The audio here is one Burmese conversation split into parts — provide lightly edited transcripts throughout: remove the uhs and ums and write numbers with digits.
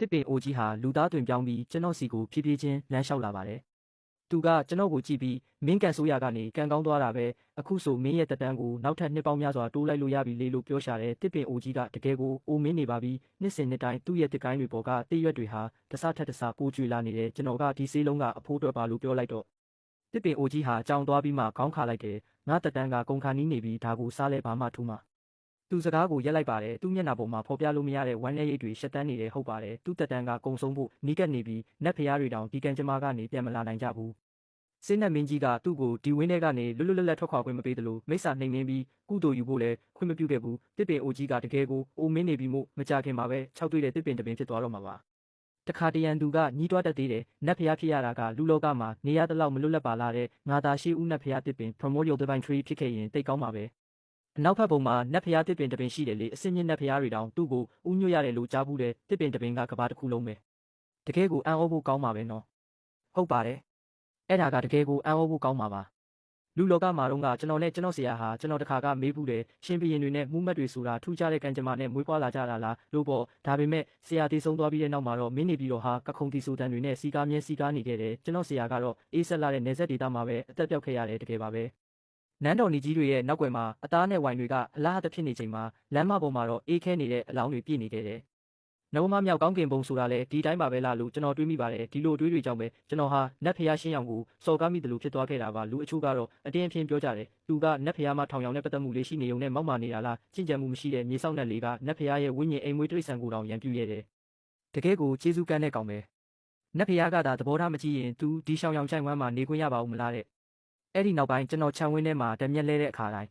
တစ်ပင်အိုကြီးဟာလူသားတွင်ပြောင်းပြီးကျွန်တော်စီကိုဖြည်းဖြည်းချင်းလမ်းလျှောက်လာပါတယ်။သူကကျွန်တော်ကိုကြည့်ပြီးမင်းကန်ဆိုးရကနေကန်ကောင်းသွားတာပဲအခုဆိုမင်းရဲ့တက်တန်းကိုနောက်ထပ်နှစ်ပေါင်းများစွာတိုးလိုက်လို့ရပြီလေလို့ပြောရှာတဲ့တစ်ပင်အိုကြီးကတကယ်ကိုအိုမင်းနေပါပြီနှစ်စဉ်နှစ်တိုင်းသူ့ရဲ့တစ်ကိုင်းတွေပေါ်ကတိရွက်တွေဟာတဆထက်တဆပိုကျွေလာနေတယ်ကျွန်တော်ကဒီဆေးလုံးကအဖိုးအတွက်ပါလို့ပြောလိုက်တော့တစ်ပင်အိုကြီးဟာကြောင်သွားပြီးမှခေါင်းခါလိုက်တယ်ငါတက်တန်းကကုန်ခါနီးနေပြီးဒါကိုစားလဲဘာမှထူးမှသူစကားကိုရက်လိုက်ပါတယ်သူ့မျက်နှာပေါ်မှာဖော်ပြလို့မရတဲ့ဝမ်းနည်းရိပ်တွေရှက်တန်းနေတယ်ဟုတ်ပါတယ်သူ့တက်တန်းကကုံဆုံးဖို့နီးကပ်နေပြီးနတ်ဖျားတွေတောင်ဒီကန်ကျမကနေပြန်မလာနိုင်ကြဘူးစင်းနတ်မင်းကြီးကသူ့ကိုဒီဝင်းထဲကနေလွတ်လွတ်လပ်လပ်ထွက်ခွာခွင့်မပေးသလိုမိစ္ဆာနှိမ်နှင်းပြီးကုသိုလ်ယူဖို့လည်းခွင့်မပြုခဲ့ဘူးတစ်ပင်အိုကြီးကတကယ်ကိုအိုမင်းနေပြီးမို့မကြခင်မှာပဲ၆တွေ့တဲ့တစ်ပင်တစ်ပင်ဖြစ်သွားတော့မှာပါတခါတရံသူကညီးတွားတတ်သေးတယ်နတ်ဖျားဖြစ်ရတာကလူလောကမှာနေရတဲ့လောက်မလွတ်လပ်ပါလာတဲ့ငါသာရှိဦးနတ်ဖျားတစ်ပင် promote your divine tree ဖြစ်ခဲ့ရင်တိတ်ကောင်းပါပဲအနောက်ဘက်ပုံမှာနတ်ဖျားတစ်ပင်တစ်ပင်ရှိတယ်လေအစင်းမြင့်နတ်ဖျားတွေတောင်သူ့ကိုဥညွတ်ရတယ်လို့ကြားဘူးတဲ့တစ်ပင်တစ်ပင်ကကဘာတစ်ခုလုံးပဲတကယ်ကိုအံ့ဩဖို့ကောင်းပါပဲနော်ဟုတ်ပါတယ်အဲ့ဒါကတကယ်ကိုအံ့ဩဖို့ကောင်းပါပါလူလောကမှာတော့ကျွန်တော်နဲ့ကျွန်တော်ဆရာဟာကျွန်တော်တခါကမေးဘူးတယ်ရှင်ဘရင်တွေနဲ့မှုမတ်တွေဆိုတာထူးခြားတဲ့ကံကြမ္မာနဲ့မွေးဖွားလာကြတာလားလို့ပေါ့ဒါပေမဲ့ဆရာတည်ဆုံးသွားပြီးတဲ့နောက်မှာတော့မင်းနေပြီးတော့ဟာကခုံတီဆိုတန်တွေနဲ့စီကားမြဲစီကားနေခဲ့တယ်ကျွန်တော်ဆရာကတော့အေးဆက်လာတဲ့နေဆက်ဒေတာမှာပဲအသက်ပြောက်ခဲ့ရတယ်တကယ်ပါပဲနန်းတော်ညီကြီးတွေရဲ့နောက်ွယ်မှာအသားနဲ့ဝိုင်တွေကအလားအသဖြစ်နေချိန်မှာလမ်းမပေါ်မှာတော့အေးခဲနေတဲ့အလောင်းတွေပြည့်နေခဲ့တယ်နဝမမြောက်ကောင်းကင်ဘုံဆိုတာလည်းဒီတိုင်းပါပဲလားလို့ကျွန်တော်တွေးမိပါတယ်ဒီလိုတွေးတွေကြောင့်ပဲကျွန်တော်ဟာနတ်ဖျားရှင်းရောင်ကိုစော်ကားမိတယ်လို့ဖြစ်သွားခဲ့တာပါလူအချို့ကတော့အတင်းအဖျင်းပြောကြတယ်သူကနတ်ဖျားမှထောင်ရောင်နဲ့ပတ်သက်မှုလေးရှိနေုံနဲ့မောက်မာနေတာလားချင့်ကြံမှုမရှိတဲ့မြေဆောက်နတ်လေးကနတ်ဖျားရဲ့ဝိညာဉ်အိမ်မွေးတိရစ္ဆာန်ကိုတောင်ရန်ပြူရတယ်တကယ်ကိုကျေးဇူးကမ်းတဲ့ကောင်ပဲနတ်ဖျားကသာသဘောထားမကြည့်ရင်သူဒီရှောင်ရောင်ချိုင်ဝမ်းမှာနေခွင့်ရပါဦးမလားတဲ့အဲ့ဒီနောက်ပိုင်းကျွန်တော်ခြံဝင်းထဲမှာတမျက်လဲတဲ့အခါတိုင်း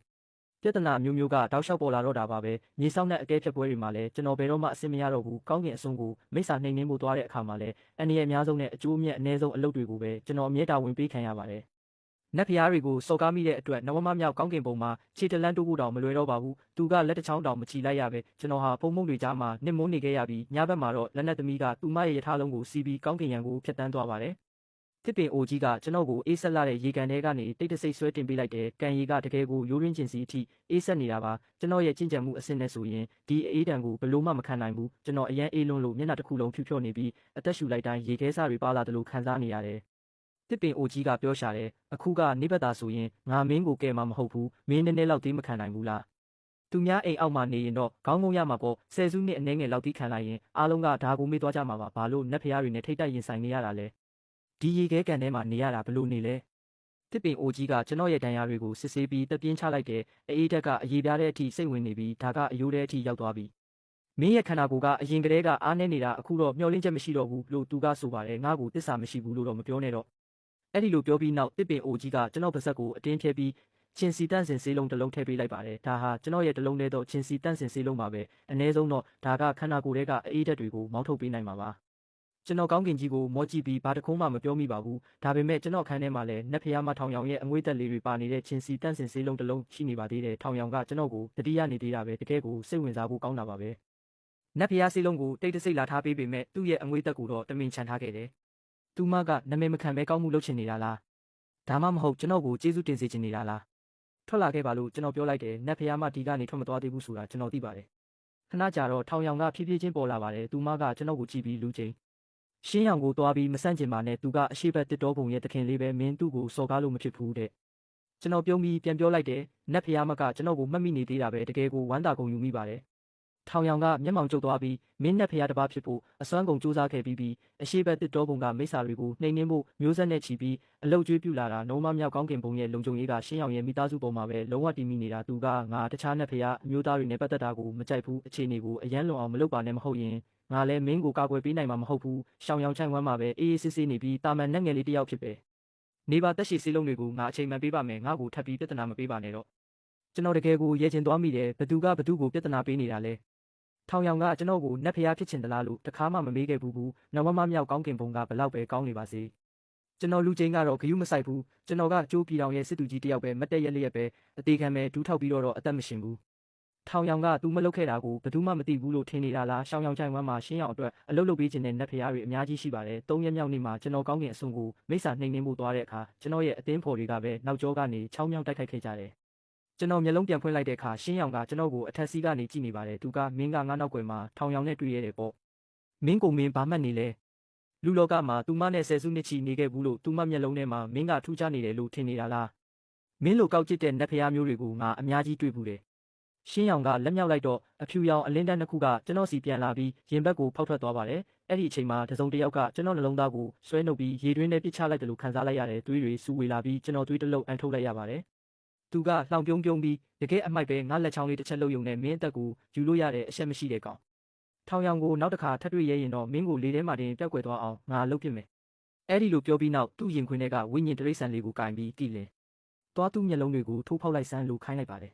ပြဿနာမျိုးမျိုးကတောက်လျှောက်ပေါ်လာတော့တာပါပဲမြေဆောက်နဲ့အကဲဖြတ်ပွဲတွေမှာလည်းကျွန်တော်ဘယ်တော့မှအဆင်မရတော့ဘူးကောင်းကင်အစွန်းကိုမိစ္ဆာနှိမ်နှင်းဖို့သွားတဲ့အခါမှာလည်းအန္တရာယ်အများဆုံးနဲ့အကျိုးအမြတ်အနည်းဆုံးအလုပ်တွေကိုပဲကျွန်တော်အမြဲတာဝန်ပေးခံရပါတယ်နတ်ဖျားတွေကိုစော်ကားမိတဲ့အတွက်နဝမမြောက်ကောင်းကင်ဘုံမှာခြေတလန်းတိုးဖို့တောင်မလွယ်တော့ပါဘူးသူကလက်တစ်ချောင်းတောင်မချီလိုက်ရပဲကျွန်တော်ဟာဖုံမုံတွေကြားမှာနှစ်မုန်းနေခဲ့ရပြီးညဘက်မှာတော့လက်နက်သမီးကသူမရဲ့ရထားလုံးကိုစီးပြီးကောင်းကင်ရံကိုဖျက်တမ်းသွားပါတယ်တစ်ပင်အိုကြီးကကျွန်တော်ကိုအေးဆက်လာတဲ့ရေကန်ထဲကနေတိတ်တဆိတ်ဆွဲတင်ပေးလိုက်တယ်။ကန်ရီကတကယ်ကိုရိုးရင်းကျင်စီအထိအေးဆက်နေတာပါ။ကျွန်တော်ရဲ့ကျင့်ကြံမှုအဆင့်နဲ့ဆိုရင်ဒီအေးတံကိုဘလို့မှမခံနိုင်ဘူး။ကျွန်တော်အရန်အေးလွန်းလို့မျက်နှာတစ်ခုလုံးဖြူဖြော့နေပြီးအသက်ရှူလိုက်တိုင်းရေခဲစားတွေပါလာတယ်လို့ခံစားနေရတယ်။တစ်ပင်အိုကြီးကပြောရှာတယ်။အခုကနေဘက်သာဆိုရင်ငါမင်းကိုကဲမှာမဟုတ်ဘူး။မင်းနည်းနည်းလောက်သေးမခံနိုင်ဘူးလား။သူများအိမ်အောက်မှာနေရင်တော့ခေါင်းငုံရမှာပေါ့ဆယ်စုနှစ်အနည်းငယ်လောက်တီးခံလိုက်ရင်အားလုံးကဒါကိုမေ့သွားကြမှာပါဘာလို့နတ်ဖျားတွေနဲ့ထိတ်တိုက်ရင်ဆိုင်နေရတာလဲဒီရေခဲကန်ထဲမှာနေရတာဘလို့နေလဲတစ်ပင်အိုကြီးကကျွန်တော်ရဲ့ဒဏ်ရာတွေကိုစစ်ဆေးပြီးတက်ပြင်းချလိုက်တယ်အေးတက်ကအရေးပြားတဲ့အထိစိတ်ဝင်နေပြီးဒါကအယိုးတဲ့အထိရောက်သွားပြီမင်းရဲ့ခန္ဓာကိုယ်ကအရင်ကတည်းကအားနေနေတာအခုတော့မျောလင့်ချက်မရှိတော့ဘူးလို့သူကဆိုပါတယ်ငါ့ကိုတစ္ဆာမရှိဘူးလို့တော့မပြောနဲ့တော့အဲ့ဒီလိုပြောပြီးနောက်တစ်ပင်အိုကြီးကကျွန်တော်ပါဇက်ကိုအတင်းဖြဲပြီးချင်းစီတန့်စင်ဆေးလုံးတစ်လုံးထည့်ပေးလိုက်ပါတယ်ဒါဟာကျွန်တော်ရဲ့တစ်လုံးထဲတော့ချင်းစီတန့်စင်ဆေးလုံးပါပဲအနည်းဆုံးတော့ဒါကခန္ဓာကိုယ်ထဲကအေးဓာတ်တွေကိုမောင်းထုတ်ပေးနိုင်မှာပါကျွန်တော်ကောင်းကင်ကြီးကိုမောကြည့်ပြီးဘာတခုမှမပြောမိပါဘူးဒါပေမဲ့ကျွန်တော်ခန်းထဲမှာလည်းနတ်ဖျားမထောင်ရောင်ရဲ့အငွေ့သက်လေးတွေပါနေတဲ့ချင်းစီတန့်စင်ဆေးလုံးတစ်လုံးရှိနေပါသေးတယ်ထောင်ရောင်ကကျွန်တော်ကိုတတိယနေသေးတာပဲတကယ်ကိုစိတ်ဝင်စားဖို့ကောင်းတာပါပဲနတ်ဖျားဆေးလုံးကိုတိတ်တဆိတ်လာထားပေးပေမဲ့သူ့ရဲ့အငွေ့သက်ကိုတော့တမင်ချန်ထားခဲ့တယ်သူမကနာမည်မခံပဲကောင်းမှုလုပ်ချင်နေတာလားဒါမှမဟုတ်ကျွန်တော်ကိုကျေးဇူးတင်စေချင်နေတာလားထွက်လာခဲ့ပါလို့ကျွန်တော်ပြောလိုက်တယ်နတ်ဖျားမဒီကနေထွက်မသွားသေးဘူးဆိုတာကျွန်တော်သိပါတယ်ခဏကြာတော့ထောင်ရောင်ကဖြည်းဖြည်းချင်းပေါ်လာပါတယ်သူမကကျွန်တော်ကိုကြည့်ပြီးလူချင်းရှင်းရောင်ကိုတွားပြီးမဆန့်ကျင်ပါနဲ့သူကအရှိဘက်တစ်တော်ဘုံရဲ့တခင်လေးပဲမင်းသူ့ကိုစော်ကားလို့မဖြစ်ဘူးတဲ့ကျွန်တော်ပြုံးပြီးပြန်ပြောလိုက်တယ်နတ်ဖျားမကကျွန်တော်ကိုမှတ်မိနေသေးတာပဲတကယ်ကိုဝမ်းသာကုန်ယူမိပါတယ်ထောင်ရောင်ကမျက်မှောင်ကျုပ်သွားပြီးမင်းနတ်ဖျားတစ်ပါးဖြစ်ဖို့အစွမ်းကုန်စူးစမ်းခဲ့ပြီးအရှိဘက်တစ်တော်ဘုံကမိစ္ဆာတွေကိုနှိမ်နှင်းဖို့မျိုးဆက်နဲ့ချီပြီးအလုတ်ကျွေးပြူလာတာနှုံးမမြောက်ကောင်းကင်ဘုံရဲ့လုံခြုံရေးကရှင်းရောင်ရဲ့မိသားစုပေါ်မှာပဲလုံးဝတည်မိနေတာသူကငါတခြားနတ်ဖျားအမျိုးသားတွေနဲ့ပတ်သက်တာကိုမကြိုက်ဘူးအခြေအနေကိုအယမ်းလွန်အောင်မလုပ်ပါနဲ့မဟုတ်ရင်ငါလည်းမင်းကိုကာကွယ်ပေးနိုင်မှာမဟုတ်ဘူးရှောင်ရောင်ချိုင်ဝမ်းမှာပဲအေးအေးဆေးဆေးနေပြီးတာမန်နဲ့ငယ်လေးတစ်ယောက်ဖြစ်ပဲနေပါတက်ရှိစေးလုံးတွေကိုငါအချိန်မှန်ပေးပါမယ်ငါ့ကိုထပ်ပြီးပြဿနာမပေးပါနဲ့တော့ကျွန်တော်တကယ်ကိုရဲချင်သွားမိတယ်ဘသူကဘသူကိုပြဿနာပေးနေတာလဲထောင်ရောင်ကကျွန်တော်ကိုနတ်ဖျားဖြစ်ချင်သလားလို့တခါမှမမေးခဲ့ဘူးနဝမမြောက်ကောင်းကင်ဘုံကဘလောက်ပဲကောင်းနေပါစေကျွန်တော်လူချင်းကတော့ဂယုမဆိုင်ဘူးကျွန်တော်ကကျိုးပြည်တော်ရဲ့စစ်သူကြီးတယောက်ပဲမတက်ရက်လျက်ပဲအသေးခံပဲဒူးထောက်ပြီးတော့အသက်မရှင်ဘူးထောင်ရောင်ကသူမလုပ်ခဲ့တာကိုဘယ်သူမှမသိဘူးလို့ထင်နေတာလားရှောင်းရောင်ချိုင်ဝမ်းမှာရှင်းအောင်အတွက်အလုပ်လုပ်ပေးခြင်းနဲ့နတ်ဖျားတွေအများကြီးရှိပါတယ်၃ရက်မြောက်နေ့မှာကျွန်တော်ကောင်းကင်အစွန်ကိုမိစ္ဆာနှိမ်နှင်းဖို့သွားတဲ့အခါကျွန်တော်ရဲ့အသင်းဖော်တွေကပဲနောက်ကျောကနေချောင်းမြောင်းတိုက်ခိုက်ခဲ့ကြတယ်ကျွန်တော်မျက်လုံးပြန်ဖွင့်လိုက်တဲ့အခါရှင်းရောင်ကကျွန်တော်ကိုအထက်စီးကနေကြည့်နေပါတယ်သူကမင်းကငါးနောက်ွယ်မှာထောင်ရောင်နဲ့တွေ့ရတယ်ပေါ့ မင်းကိုမင်းဘာမှတ်နေလဲလူလောကမှာသူမနဲ့ဆယ်စုနှစ်ချီနေခဲ့ဘူးလို့သူမမျက်လုံးထဲမှာမင်းကထူးခြားနေတယ်လို့ထင်နေတာလားမင်းလိုကောက်ကျစ်တဲ့နတ်ဖျားမျိုးတွေကိုငါအများကြီးတွေ့ဘူးတယ်ရှင်းရောင်ကလက်မြောက်လိုက်တော့အဖြူရောင်အလင်းတန်းတစ်ခုကကျွန်တော်စီပြန်လာပြီးရင်ဘက်ကိုဖောက်ထွက်သွားပါတယ်အဲ့ဒီအချိန်မှာတစုံတစ်ယောက်ကကျွန်တော်နှလုံးသားကိုဆွဲနှုတ်ပြီးရေတွင်းထဲပစ်ချလိုက်တယ်လို့ခံစားလိုက်ရတယ်သွေးတွေစူဝေလာပြီးကျွန်တော်သွေးတစ်လုံးအန်ထုတ်လိုက်ရပါတယ်သူကလှောင်ပြုံးပြုံးပြီးတကယ်အမိုက်ပဲငါလက်ချောင်းလေးတစ်ချက်လုံးယုံနဲ့မင်းအသက်ကိုယူလို့ရတဲ့အရှက်မရှိတဲ့ကောင်ထောင်ရောင်ကိုနောက်တစ်ခါထပ်တွေ့ရရင်တော့မင်းကိုလေထဲမှာတင်ပျောက်ကွယ်သွားအောင်ငါလုပ်ပြမယ်အဲ့ဒီလိုပြောပြီးနောက်သူ့ရင်ခွင်ထဲကဝိညာဉ်တရိษံလေးကိုကင်ပြီးကြည့်လင်သွားသူ့မျက်လုံးတွေကိုထိုးဖောက်လိုက်စမ်းလို့ခိုင်းလိုက်ပါတယ်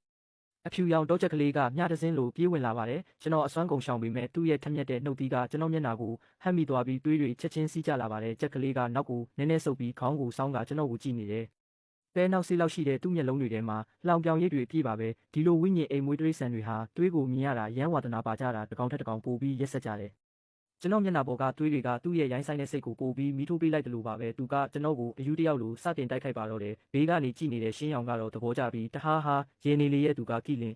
အဖြူရောင်တောချက်ကလေးကမြတစင်းလိုပြေးဝင်လာပါတယ်ကျွန်တော်အစွမ်းကုန်ရှောင်ပေမဲ့သူ့ရဲ့ထက်မြက်တဲ့နှုတ်သီးကကျွန်တော်မျက်နှာကိုဟမ်းမိသွားပြီးသွေးတွေချက်ချင်းစီးကျလာပါတယ်ချက်ကလေးကနောက်ကိုနည်းနည်းဆုပ်ပြီးခေါင်းကိုစောင်းကကျွန်တော်ကိုကြည့်နေတယ်ပဲနောက်စီလောက်ရှိတဲ့သူ့မျက်လုံးတွေထဲမှာလှောင်ပြောင်ရိပ်တွေပြည့်ပါပဲဒီလိုဝိညာဉ်အိမ်မွေးတရိษံတွေဟာသွေးကိုမြင်ရတာရမ်းဝါဒနာပါကြတာတစ်ကောင်ထက်တစ်ကောင်ပိုပြီးရက်ဆက်ကြတယ်ကျွန်တော်မျက်နှာပေါ်ကသွေးတွေကသူ့ရဲ့ရိုင်းဆိုင်တဲ့စိတ်ကိုပိုပြီးမီးထိုးပေးလိုက်တယ်လို့ပါပဲသူကကျွန်တော်ကိုအယူတယောက်လိုစတင်တိုက်ခိုက်ပါတော့တယ်ဘေးကနေကြည့်နေတဲ့ရှင်းရောင်ကတော့သဘောကျပြီးတဟားဟာရေနေလေရဲ့သူကကြည့်လင်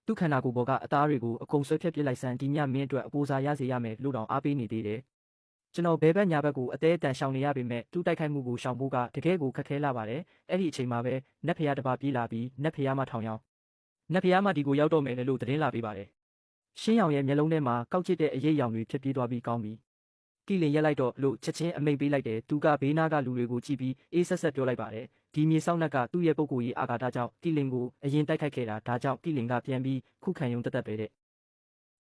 သူ့ခန္ဓာကိုယ်ပေါ်ကအသားတွေကိုအကုန်ဆွဲဖြတ်ပစ်လိုက်စမ်းဒီညမင်းအတွက်အပိုစာရစေရမယ်လို့တောင်အားပေးနေသေးတယ်ကျွန်တော်ဘဲဘက်ညာဘက်ကိုအသေးအတန်ရှောင်နေရပေမဲ့သူ့တိုက်ခိုက်မှုကိုရှောင်ဖို့ကတကယ်ကိုခက်ခဲလာပါတယ်အဲ့ဒီအချိန်မှာပဲနတ်ဖျားတစ်ပါးပြေးလာပြီးနတ်ဖျားမထောင်ရောင်နတ်ဖျားမဒီကိုရောက်တော့မယ်လို့သတင်းလာပေးပါတယ်ရှင်းရောင်ရဲ့မျက်လုံးထဲမှာကောက်ကျစ်တဲ့အရေးရောင်တွေဖြစ်ပြေးသွားပြီးကောင်းပြီကိလင်ရက်လိုက်တော့လို့ချက်ချင်းအမိန်ပေးလိုက်တယ်သူကဘေးနားကလူတွေကိုကြည့်ပြီးအေးဆက်ဆက်ပြောလိုက်ပါတယ်ဒီမြေဆောက်နှက်ကသူ့ရဲ့ပုဂ္ဂိုလ်ရေးအာဃာတကြောင့်ကိလင်ကိုအရင်တိုက်ခိုက်ခဲ့တာဒါကြောင့်ကိလင်ကပြန်ပြီးခုခံရုံတက်တက်ပဲတဲ့